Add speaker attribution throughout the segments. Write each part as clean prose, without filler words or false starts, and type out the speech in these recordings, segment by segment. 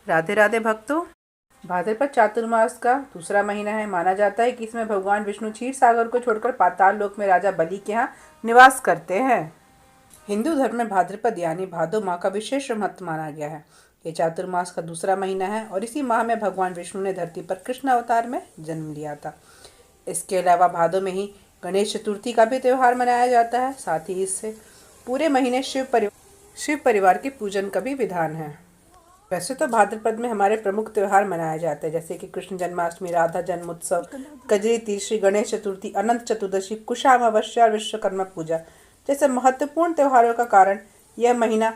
Speaker 1: राधे राधे भक्तों। भाद्रपद चातुर्मास का दूसरा महीना है। माना जाता है कि इसमें भगवान विष्णु क्षीर सागर को छोड़कर पाताल लोक में राजा बलि के यहाँ निवास करते हैं। हिंदू धर्म में भाद्रपद यानी भादो माह का विशेष महत्व माना गया है। ये चातुर्मास का दूसरा महीना है और इसी माह में भगवान विष्णु ने धरती पर कृष्ण अवतार में जन्म लिया था। इसके अलावा भादो में ही गणेश चतुर्थी का भी त्यौहार मनाया जाता है। साथ ही इससे पूरे महीने शिव परिवार के पूजन का भी विधान है। वैसे तो भाद्रपद में हमारे प्रमुख त्योहार मनाए जाते हैं, जैसे कि कृष्ण जन्माष्टमी, राधा जन्मोत्सव, कजरी तीज, श्री गणेश चतुर्थी, अनंत चतुर्दशी, कुशा अमावस्या और विश्वकर्मा पूजा जैसे महत्वपूर्ण त्योहारों का कारण यह महीना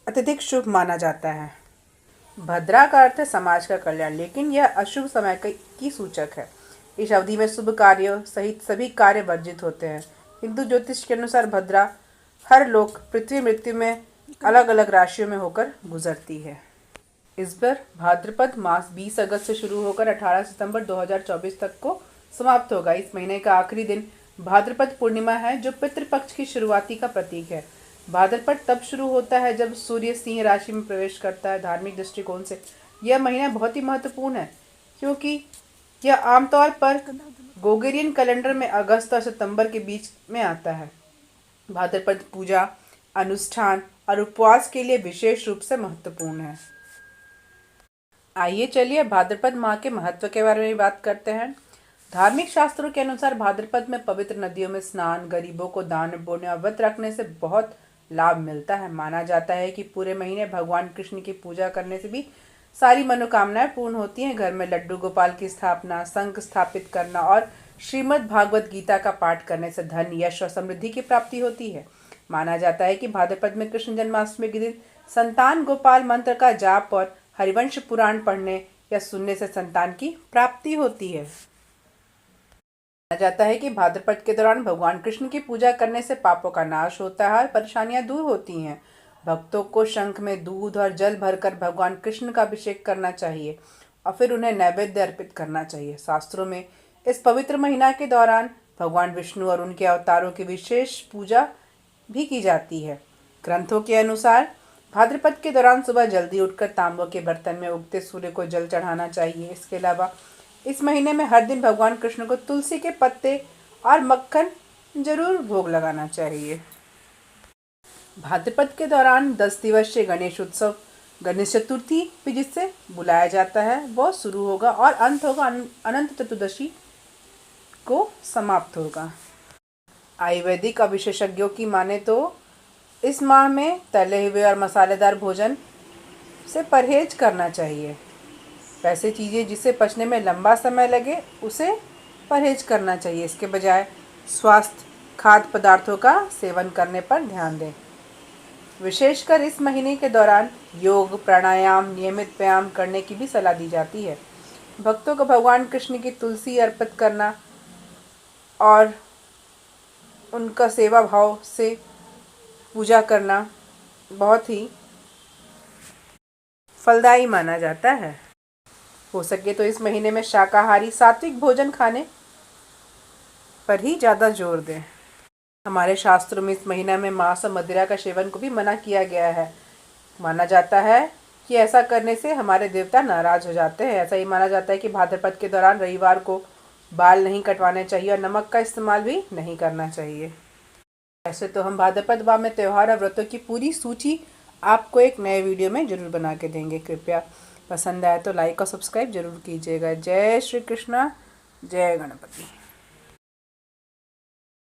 Speaker 1: अत्यधिक शुभ माना जाता है। भद्रा का अर्थ है समाज का कल्याण, लेकिन यह अशुभ समय की सूचक है। इस अवधि में शुभ कार्यों सहित सभी कार्य वर्जित होते हैं। हिंदू ज्योतिष के अनुसार भद्रा हर लोक पृथ्वी मृत्यु में अलग अलग राशियों में होकर गुजरती है। इस बार भाद्रपद मास 20 अगस्त से शुरू होकर 18 सितंबर 2024 तक को समाप्त होगा। इस महीने का आखिरी दिन भाद्रपद पूर्णिमा है, जो पितृपक्ष की शुरुआती का प्रतीक है। भाद्रपद तब शुरू होता है जब सूर्य सिंह राशि में प्रवेश करता है। धार्मिक दृष्टिकोण से यह महीना बहुत ही महत्वपूर्ण है, क्योंकि यह आमतौर पर गोगेरियन कैलेंडर में अगस्त और सितंबर के बीच में आता है। भाद्रपद पूजा, अनुष्ठान और उपवास के लिए विशेष रूप से महत्वपूर्ण है। आइए चलिए भाद्रपद माह के महत्व के बारे में बात करते हैं। धार्मिक शास्त्रों के अनुसार भाद्रपद में पवित्र नदियों में स्नान, गरीबों को दान पुण्य और व्रत रखने से बहुत लाभ मिलता है। माना जाता है कि पूरे महीने भगवान कृष्ण की पूजा करने से भी सारी मनोकामनाएं पूर्ण होती हैं। घर में लड्डू गोपाल की स्थापना, शंख स्थापित करना और श्रीमद् भागवत गीता का पाठ करने से धन, यश और समृद्धि की प्राप्ति होती है। माना जाता है कि भाद्रपद में कृष्ण जन्माष्टमी के दिन संतान गोपाल मंत्र का जाप और हरिवंश पुराण पढ़ने या सुनने से संतान की प्राप्ति होती है। माना जाता है कि भाद्रपद के दौरान भगवान कृष्ण की पूजा करने से पापों का नाश होता है और परेशानियां दूर होती हैं। भक्तों को शंख में दूध और जल भरकर भगवान कृष्ण का अभिषेक करना चाहिए और फिर उन्हें नैवेद्य अर्पित करना चाहिए। शास्त्रों में इस पवित्र महीना के दौरान भगवान विष्णु और उनके अवतारों की विशेष पूजा भी की जाती है। ग्रंथों के अनुसार भाद्रपद के दौरान सुबह जल्दी उठकर तांबों के बर्तन में उगते सूर्य को जल चढ़ाना चाहिए। इसके अलावा इस महीने में हर दिन भगवान कृष्ण को तुलसी के पत्ते और मक्खन जरूर भोग लगाना चाहिए। भाद्रपद के दौरान 10 दिवसीय गणेश उत्सव, गणेश चतुर्थी भी जिससे बुलाया जाता है, वो शुरू होगा और अंत होगा अनंत चतुर्दशी को समाप्त होगा। आयुर्वेदिक और विशेषज्ञों की माने तो इस माह में तले हुए और मसालेदार भोजन से परहेज करना चाहिए। वैसे चीज़ें जिसे पचने में लंबा समय लगे उसे परहेज करना चाहिए। इसके बजाय स्वास्थ्य खाद्य पदार्थों का सेवन करने पर ध्यान दें। विशेषकर इस महीने के दौरान योग, प्राणायाम, नियमित व्यायाम करने की भी सलाह दी जाती है। भक्तों को भगवान कृष्ण की तुलसी अर्पित करना और उनका सेवा भाव से पूजा करना बहुत ही फलदायी माना जाता है। हो सके तो इस महीने में शाकाहारी सात्विक भोजन खाने पर ही ज़्यादा जोर दें। हमारे शास्त्रों में इस महीना में मांस और मदिरा का सेवन को भी मना किया गया है। माना जाता है कि ऐसा करने से हमारे देवता नाराज हो जाते हैं। ऐसा ही माना जाता है कि भाद्रपद के दौरान रविवार को बाल नहीं कटवाने चाहिए और नमक का इस्तेमाल भी नहीं करना चाहिए। ऐसे तो हम भाद्रपद माह में त्यौहार और व्रतों की पूरी सूची आपको एक नए वीडियो में जरूर बना के देंगे। कृपया पसंद आए तो लाइक और सब्सक्राइब जरूर कीजिएगा। जय श्री कृष्णा, जय गणपति।